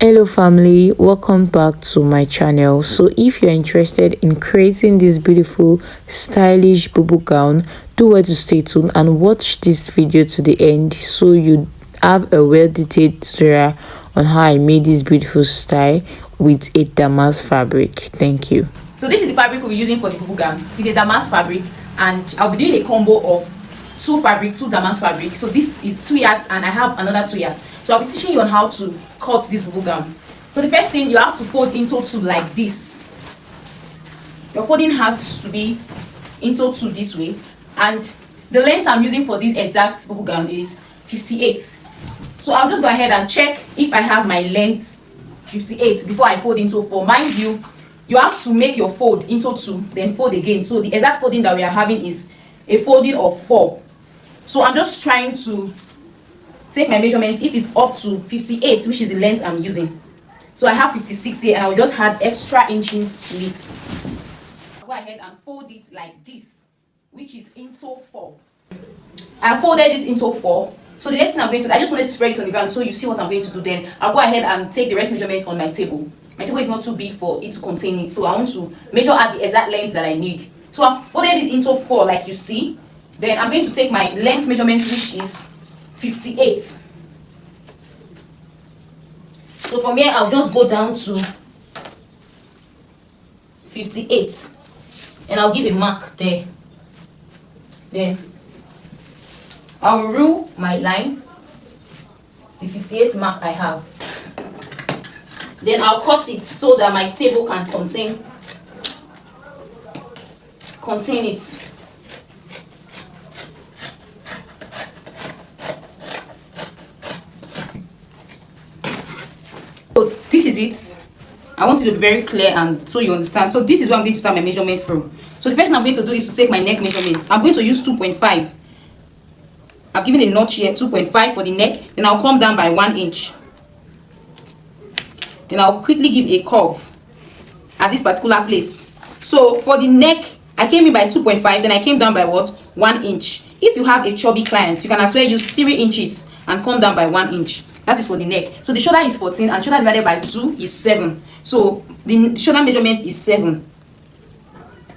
Hello family, welcome back to my channel. So if you're interested in creating this beautiful stylish bubu gown, do well to stay tuned and watch this video to the end so you have a well-detailed tutorial on how I made this beautiful style with a damask fabric. Thank you. So this is the fabric we'll be using for the bubu gown. It's a damask fabric and I'll be doing a combo of two damask fabric. So this is 2 yards and I have another 2 yards. So I'll be teaching you on how to cut this bubu gown. So the first thing, you have to fold into two like this. Your folding has to be into two this way, and the length I'm using for this exact bubu gown is 58. So I'll just go ahead and check if I have my length 58 before I fold into 4. Mind you, you have to make your fold into 2, then fold again. So the exact folding that we are having is a folding of 4. So I'm just trying to take my measurements if it's up to 58, which is the length I'm using. So I have 56 here and I'll just add extra inches to it. I'll go ahead and fold it like this, which is into 4. I folded it into 4. So the next thing I'm going to do, I just wanted to spread it on the ground so you see what I'm going to do. Then I'll go ahead and take the rest measurement on my table. My table is not too big for it to contain it, so I want to measure out the exact length that I need. So I've folded it into 4 like you see. Then I'm going to take my length measurement, which is 58. So from here I'll just go down to 58 and I'll give a mark there. Then I'll rule my line, the 58 mark I have. Then I'll cut it so that my table can contain it. So this is it. I want it to be very clear and so you understand. So this is where I'm going to start my measurement from. So the first thing I'm going to do is to take my neck measurement. I'm going to use 2.5. I've given a notch here, 2.5 for the neck. Then I'll come down by 1 inch. Then I'll quickly give a curve at this particular place. So for the neck, I came in by 2.5, then I came down by what? 1 inch. If you have a chubby client, you can as well use 3 inches and come down by 1 inch. That is for the neck. So the shoulder is 14 and shoulder divided by 2 is 7. So the shoulder measurement is 7.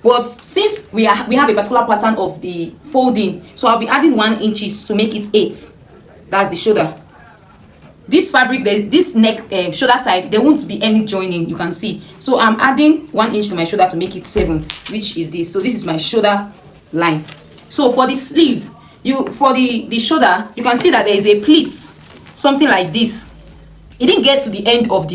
But since we have a particular pattern of the folding, so I'll be adding 1 inches to make it 8. That's the shoulder. This fabric, this neck shoulder side, there won't be any joining, you can see. So I'm adding 1 inch to my shoulder to make it 7, which is this. So this is my shoulder line. So for the sleeve, for the shoulder, you can see that there is a pleat, something like this. It didn't get to the end of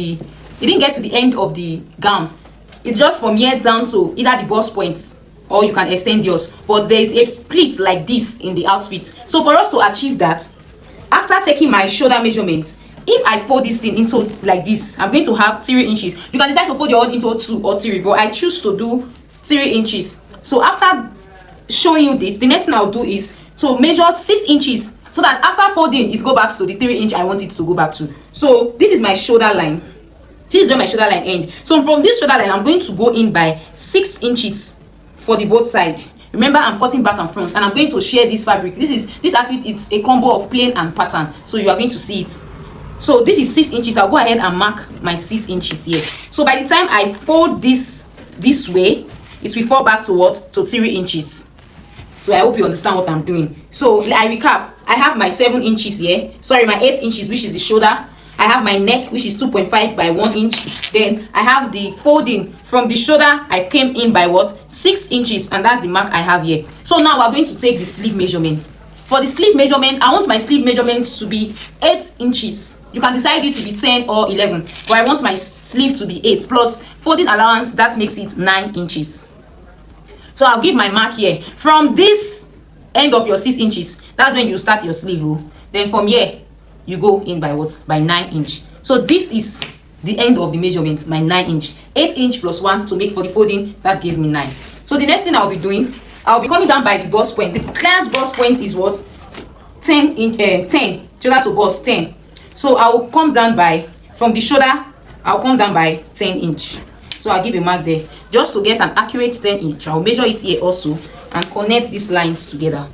the gown. It's just from here down to either the bust point or you can extend yours. But there is a split like this in the outfit. So for us to achieve that, after taking my shoulder measurement, if I fold this thing into like this, I'm going to have 3 inches. You can decide to fold your own into 2 or 3, but I choose to do 3 inches. So after showing you this, the next thing I'll do is to measure 6 inches so that after folding, it go back to the 3 inch I want it to go back to. So this is my shoulder line. This is where my shoulder line ends. So from this shoulder line, I'm going to go in by 6 inches for the both side. Remember, I'm cutting back and front, and I'm going to share this fabric. This outfit, it's a combo of plain and pattern, so you are going to see it. So this is 6 inches. I'll go ahead and mark my 6 inches here. So by the time I fold this way, it will fall back to what? To 3 inches. So I hope you understand what I'm doing. So I recap. I have my 7 inches here. Sorry, my 8 inches, which is the shoulder. I have my neck, which is 2.5 by 1 inch. Then I have the folding from the shoulder. I came in by what? 6 inches, and that's the mark I have here. So now we're going to take the sleeve measurement. For the sleeve measurement, I want my sleeve measurement to be 8 inches. You can decide it to be 10 or 11, but I want my sleeve to be 8 plus folding allowance. That makes it 9 inches. So I'll give my mark here. From this end of your 6 inches, that's when you start your sleeve. Then from here, you go in by what? By 9 inch. So this is the end of the measurement, my 9 inch. 8 inch plus 1 to make for the folding, that gave me 9. So the next thing I'll be doing, I'll be coming down by the bust point. The client's bust point is what? 10 inch, 10. Shoulder to bust, 10. So I will come down by, from the shoulder, I'll come down by 10 inch. So I'll give a mark there. Just to get an accurate 10 inch, I'll measure it here also and connect these lines together.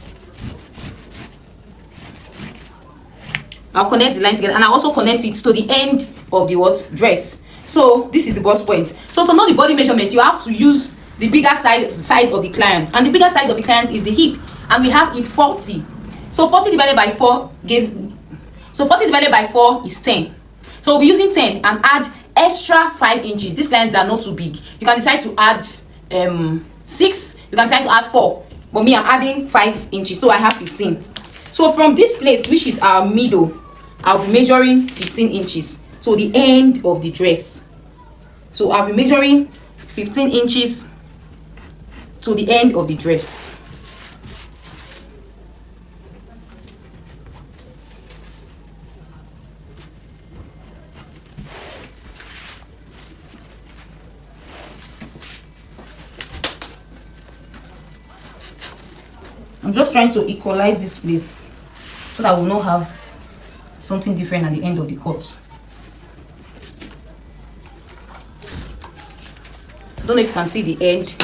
I'll connect the line together, and I also connect it to the end of the what dress. So this is the bust point. So to know the body measurement, you have to use the bigger size of the client, and the bigger size of the client is the hip, and we have hip 40. So 40 divided by 4 gives, so 40 divided by 4 is 10. So we'll be using 10 and add extra 5 inches. These clients are not too big. You can decide to add 6, you can decide to add 4, but me, I'm adding 5 inches, so I have 15. So from this place, which is our middle, I'll be measuring 15 inches to the end of the dress. So I'll be measuring 15 inches to the end of the dress. I'm just trying to equalize this place so that we'll not have something different at the end of the cut. I don't know if you can see the end.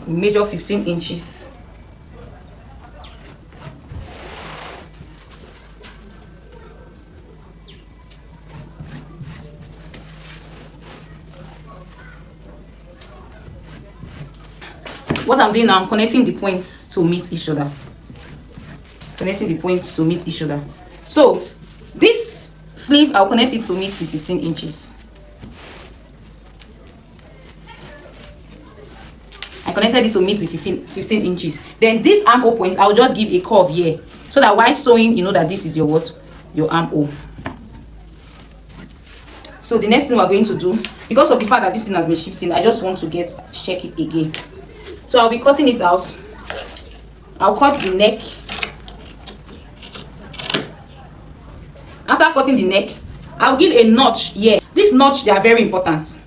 We measure 15 inches. What I'm doing now, I'm connecting the points to meet each other. Connecting the points to meet each other. So this sleeve, I'll connect it to meet the 15 inches. I connected it to meet the 15 inches. Then this armhole point, I'll just give a curve here, so that while sewing, you know that this is your what? Your armhole. So the next thing we're going to do, because of the fact that this thing has been shifting, I just want to check it again. So I'll be cutting it out. I'll cut the neck. After cutting the neck, I'll give a notch here. This notch, they are very important.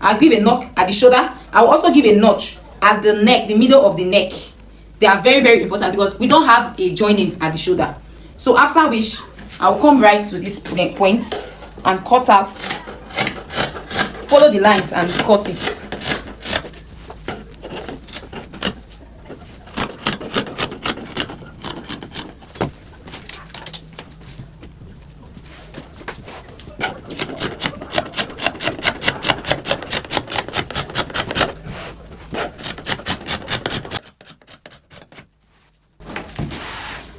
I'll give a notch at the shoulder. I'll also give a notch at the neck, the middle of the neck. They are very, very important because we don't have a joining at the shoulder. So after which, I'll come right to this point and cut out. Follow the lines and cut it.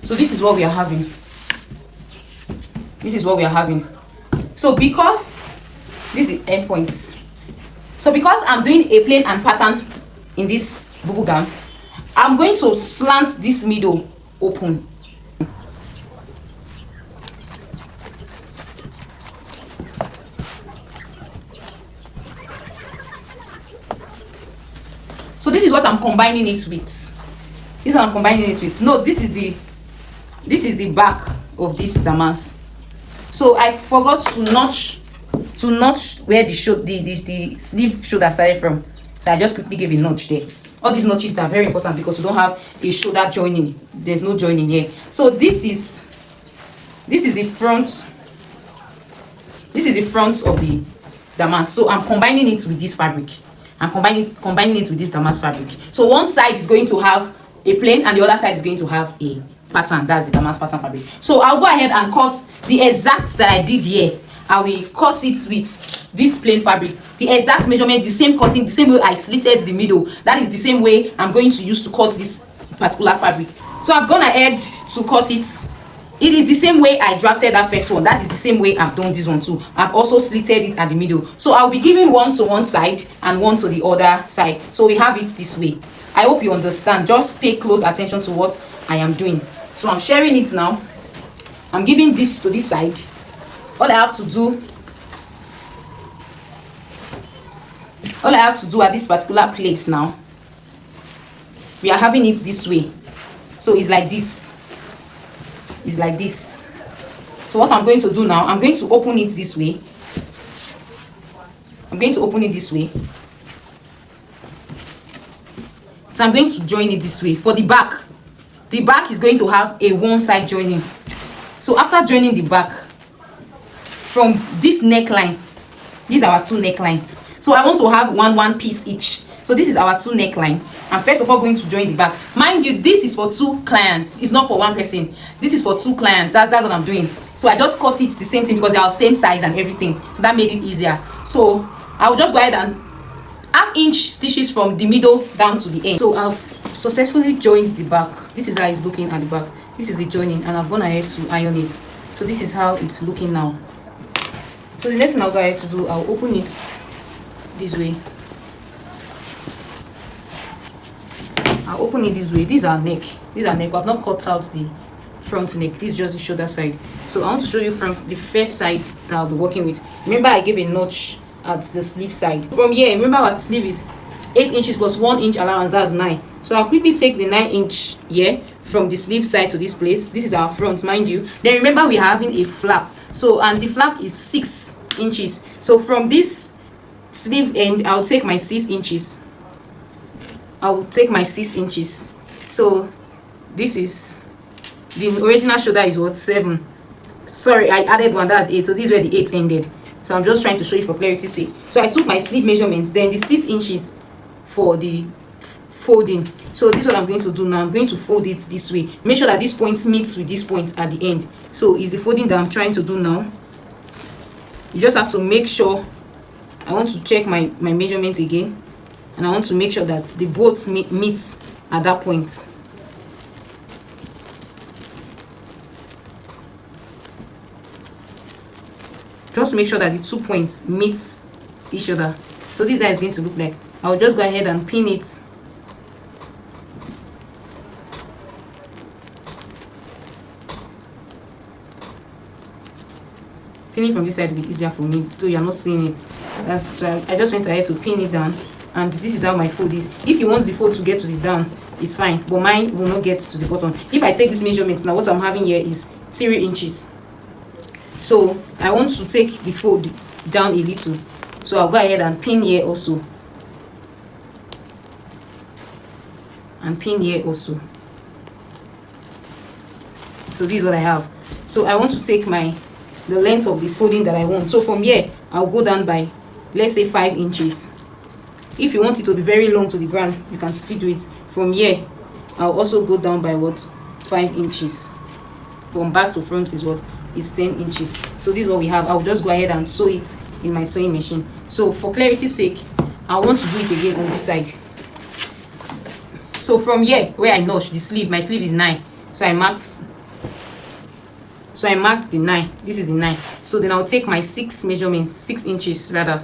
So this is what we are having. This is what we are having. So because this is the end points. So because I'm doing a plain and pattern in this bubu gown, I'm going to slant this middle open. So this is what I'm combining it with. This is what I'm combining it with. Note, this is the back of this damask. So I forgot to notch where the sleeve shoulder started from. So I just quickly gave a notch there. All these notches are very important because we don't have a shoulder joining. There's no joining here. So this is the front. This is the front of the damask. So I'm combining it with this fabric. I'm combining it with this damask fabric. So one side is going to have a plain and the other side is going to have a pattern. That's the damask pattern fabric. So I'll go ahead and cut the exact that I did here. I will cut it with this plain fabric, the exact measurement, the same cutting, the same way I slitted the middle. That is the same way I'm going to use to cut this particular fabric. So I've gone ahead to cut it. It is the same way I drafted that first one. That is the same way I've done this one too. I've also slitted it at the middle. So I'll be giving one to one side and one to the other side. So we have it this way. I hope you understand. Just pay close attention to what I am doing. So I'm sharing it now. I'm giving this to this side. All I have to do at this particular place now, we are having it this way. So it's like this. It's like this. So what I'm going to do now, I'm going to open it this way. I'm going to open it this way. So I'm going to join it this way. For the back is going to have a one side joining. So after joining the back, from this neckline, these are our two neckline. So I want to have one piece each. So this is our 2 neckline. I'm first of all going to join the back. Mind you, this is for 2 clients. It's not for 1 person. This is for 2 clients. That's what I'm doing. So I just cut it the same thing because they are same size and everything. So that made it easier. So I'll just go ahead and 1/2 inch stitches from the middle down to the end. So I've successfully joined the back. This is how it's looking at the back. This is the joining, and I've gone ahead to iron it. So this is how it's looking now. So the next thing I'll go ahead to do, I'll open it this way. I'll open it this way. These are neck. I've not cut out the front neck. This is just the shoulder side. So I want to show you from the first side that I'll be working with. Remember, I gave a notch at the sleeve side. From here, remember our sleeve is 8 inches plus 1 inch allowance. That's 9. So I'll quickly take the 9 inch here from the sleeve side to this place. This is our front, mind you. Then remember, we are having a flap. So, and the flap is 6 inches. So from this sleeve end, I'll take my 6 inches. So this is the original shoulder is what, 7. Sorry, I added 1, that's 8. So this is where the 8 ended. So I'm just trying to show you for clarity's sake. So I took my sleeve measurements, then the 6 inches for the folding. So this is what I'm going to do now. I'm going to fold it this way. Make sure that this point meets with this point at the end. So it's the folding that I'm trying to do now. You just have to make sure. I want to check my measurements again, and I want to make sure that the both meet at that point. Just make sure that the 2 points meet each other. So this is how it's going to look like. I'll just go ahead and pin it. Pinning from this side will be easier for me, so you're not seeing it. That's why I just went ahead to pin it down, and this is how my fold is. If you want the fold to get to the down, it's fine, but mine will not get to the bottom. If I take this measurement now, what I'm having here is 3 inches. So I want to take the fold down a little, so I'll go ahead and pin here also, and pin here also. So this is what I have. So I want to take the length of the folding that I want. So from here, I'll go down by, let's say, 5 inches. If you want it to be very long to the ground, you can still do it. From here, I'll also go down by what, 5 inches. From back to front is what, is 10 inches. So this is what we have. I'll just go ahead and sew it in my sewing machine. So for clarity's sake, I want to do it again on this side. So from here, where I notched the sleeve, my sleeve is 9. So I marked the 9. This is the 9. So then I'll take my 6 measurement, 6 inches rather.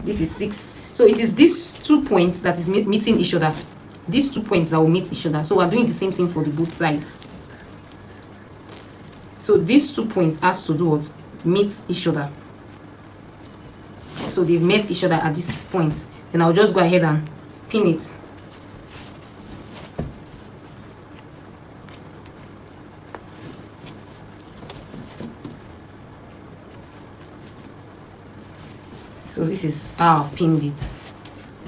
This is 6. So it is these 2 points that is meeting each other. These 2 points that will meet each other. So we're doing the same thing for the both side. So these 2 points has to do what? Meet each other. So they've met each other at this point. Then I'll just go ahead and pin it. So this is how I've pinned it.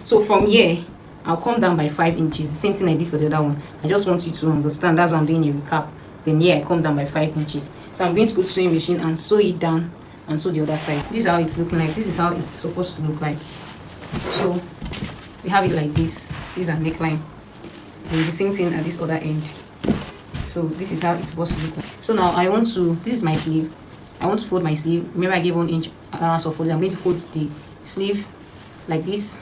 So from here, I'll come down by 5 inches. The same thing I did for the other one. I just want you to understand. That's why I'm doing a recap. Then here I come down by 5 inches. So I'm going to go to sewing machine and sew it down and sew the other side. This is how it's looking like. This is how it's supposed to look like. So we have it like this. This is a neckline. And the same thing at this other end. So this is how it's supposed to look like. So now I want to, this is my sleeve. I want to fold my sleeve. Remember, I gave 1 inch allowance of folding. I'm going to fold the sleeve like this.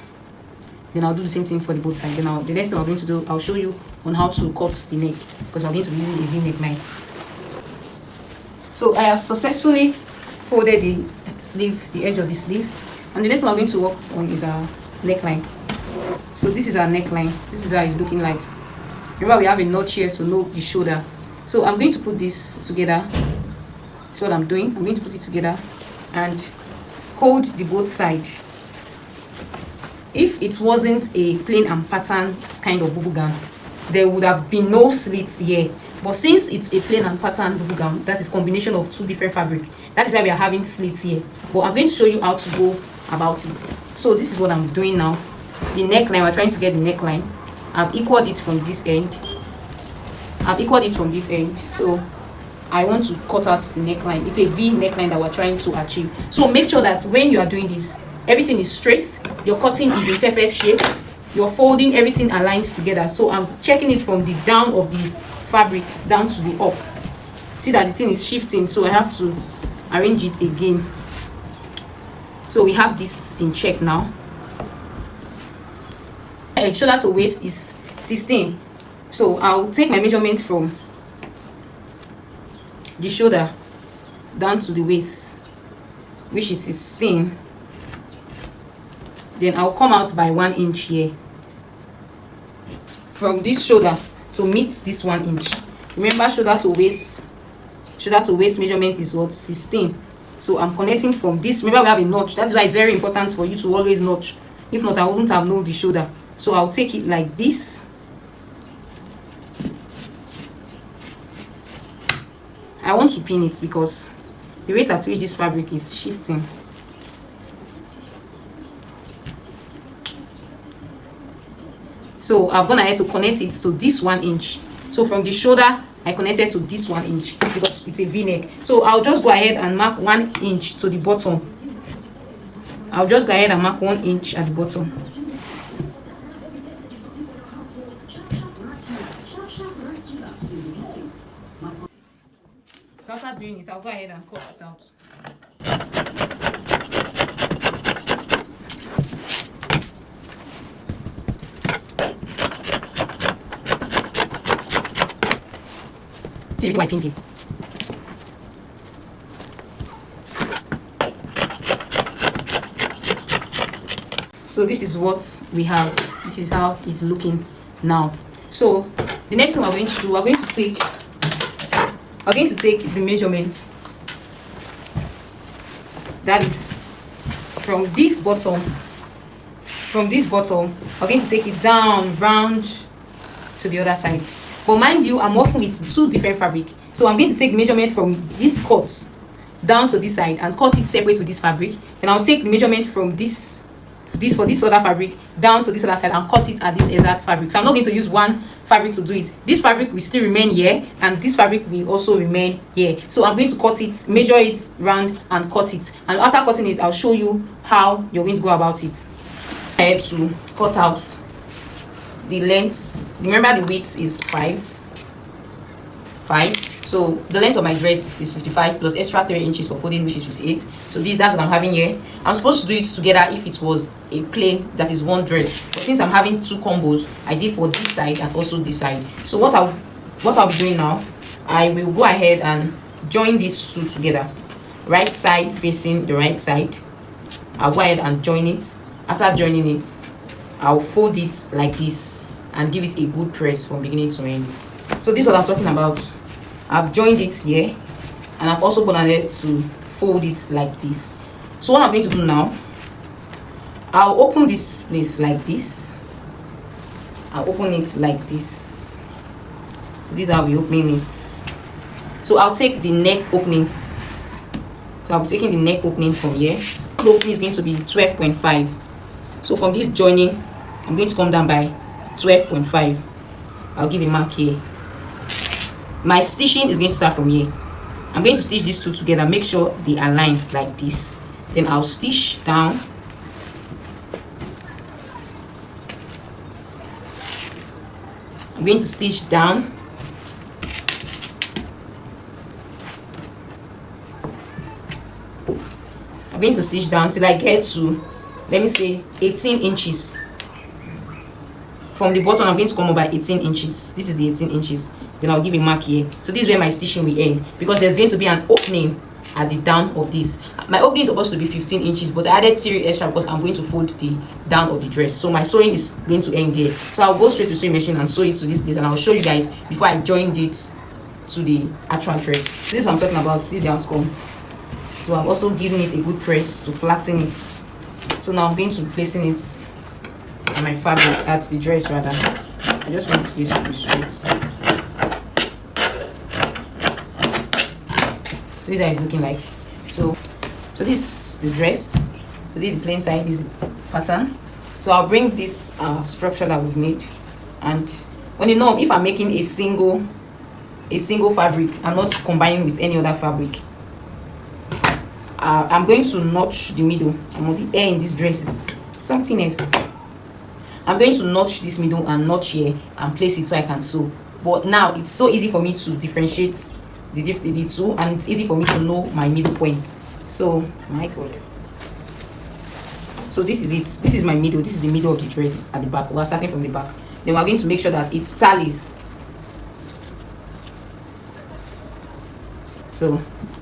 Then I'll do the same thing for the both sides. Then the next thing I'm going to do, I'll show you on how to cut the neck, because we're going to be using a V-neck knife. So I have successfully folded the sleeve, the edge of the sleeve, and the next one I'm going to work on is our neckline. So this is our neckline. This is how it's looking like. Remember, we have a notch here to know the shoulder. So I'm going to put this together. That's what I'm doing. I'm going to put it together and hold the both sides. If it wasn't a plain and pattern kind of bubu gown, there would have been no slits here. But since it's a plain and pattern bubu gown, that is combination of 2 different fabric, that is why we are having slits here. But I'm going to show you how to go about it. So this is what I'm doing now. The neckline, we're trying to get the neckline. I've equaled it from this end. So I want to cut out the neckline. It's a V neckline that we're trying to achieve. So make sure that when you are doing this, everything is straight, your cutting is in perfect shape, your folding, everything aligns together. So I'm checking it from the down of the fabric down to the up. See that the thing is shifting, so I have to arrange it again. So we have this in check now. Shoulder to waist is 16, so I'll take my measurement from the shoulder down to the waist, which is 16. Then I'll come out by 1 inch here from this shoulder to meet this 1 inch. Remember, shoulder to waist measurement is what? 16. So I'm connecting from this. Remember, we have a notch. That's why it's very important for you to always notch. If not, I wouldn't have known the shoulder. So I'll take it like this. I want to pin it because the rate at which this fabric is shifting. So I've gone ahead to connect it to this 1 inch. So from the shoulder, I connected to this 1 inch because it's a V-neck. So I'll just go ahead and mark 1 inch to the bottom. I'll just go ahead and mark 1 inch at the bottom. So after doing it, I'll go ahead and cut it out. See my pinky. So this is what we have. This is how it's looking now. So the next thing we're going to do, we're going to take the measurement. That is from this bottom. From this bottom, we're going to take it down round to the other side. But mind you, I'm working with 2 different fabric. So I'm going to take the measurement from this cut down to this side and cut it separate with this fabric. Then I'll take the measurement from this for this other fabric down to this other side and cut it at this exact fabric. So I'm not going to use one fabric to do it. This fabric will still remain here and this fabric will also remain here. So I'm going to cut it, measure it round and cut it. And after cutting it, I'll show you how you're going to go about it. I had to cut out the length. Remember, the width is 5. So the length of my dress is 55 plus extra 3 inches for folding, which is 58. So that's what I'm having here. I'm supposed to do it together if it was a plain that is one dress, but since I'm having 2 combos, I did for this side and also this side. So what I'll be doing now, I will go ahead and join these 2 together, right side facing the right side. I'll go ahead and join it. After joining it, I'll fold it like this and give it a good press from beginning to end. So this is what I'm talking about. I've joined it here and I've also gone ahead to fold it like this. So what I'm going to do now, I'll open this place like this. I'll open it like this. So this is how we opening it. So I'll take the neck opening. So I'll be taking the neck opening from here. The opening is going to be 12.5. So from this joining, I'm going to come down by 12.5. I'll give a mark here. My stitching is going to start from here. I'm going to stitch these 2 together, make sure they align like this. Then I'll stitch down. I'm going to stitch down. I'm going to stitch down till I get to, let me say, 18 inches. From the bottom, I'm going to come up by 18 inches. This is the 18 inches. Then I'll give a mark here. So this is where my stitching will end, because there's going to be an opening at the down of this. My opening is supposed to be 15 inches, but I added 3 extra because I'm going to fold the down of the dress. So my sewing is going to end here. So I'll go straight to sewing machine and sew it to this place, and I'll show you guys before I joined it to the actual dress. So this is what I'm talking about. This is the outcome. So I've also given it a good press to flatten it. So now I'm going to be placing it on my fabric, at the dress rather. I just want this place to be straight. So this is how it's looking like. So this is the dress. So this is the plain side, this is the pattern. So I'll bring this structure that we've made, and on the norm, if I'm making a single fabric, I'm not combining with any other fabric, I'm going to notch the middle. I'm on the hair in this dress is something else. I'm going to notch this middle and notch here and place it so I can sew. But now it's so easy for me to differentiate the two, and it's easy for me to know my middle point. So my god, so this is it. This is my middle. This is the middle of the dress at the back. We're starting from the back, then we're going to make sure that it tallies. So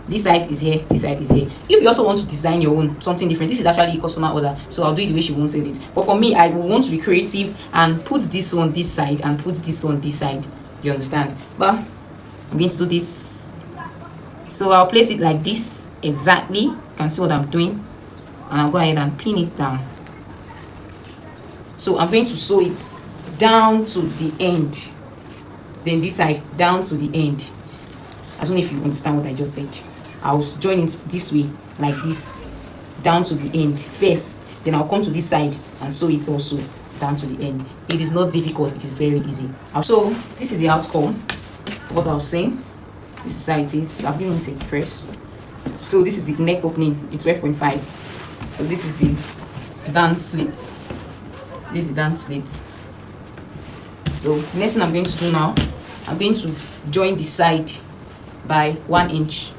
this side is here, this side is here. If you also want to design your own something different, this is actually a customer order, so I'll do it the way she wanted it. But for me, I will want to be creative and put this one this side and put this one this side. You understand? But I'm going to do this. So I'll place it like this exactly. You can see what I'm doing, and I'll go ahead and pin it down. So I'm going to sew it down to the end, then this side down to the end. I don't know if you understand what I just said. I'll join it this way, like this, down to the end first, then I'll come to this side and sew it also down to the end. It is not difficult, it is very easy. So this is the outcome of what I was saying. This is how it is. I've given it a press. So this is the neck opening, it's 12.5. so this is the dance slit. This is the dance slit. So next thing I'm going to do now, I'm going to join the side by 1 inch.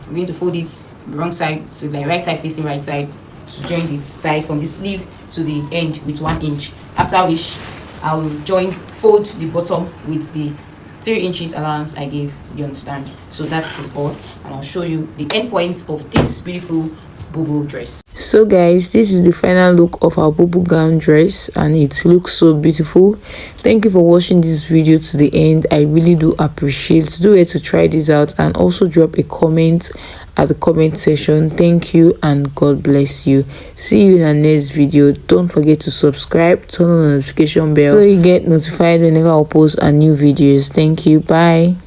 I'm going to fold it wrong side, so the right side facing right side, to join this side from the sleeve to the end with 1 inch. After which I will fold the bottom with the 3 inches allowance I gave. You understand? So that is all, and I'll show you the end point of this beautiful bubu dress. So guys, this is the final look of our bubu gown dress, and it looks so beautiful. Thank you for watching this video to the end. I really do appreciate. Do it to try this out, and also drop a comment at the comment section. Thank you, and God bless you. See you in our next video. Don't forget to subscribe, turn on the notification bell so you get notified whenever I post a new videos. Thank you. Bye.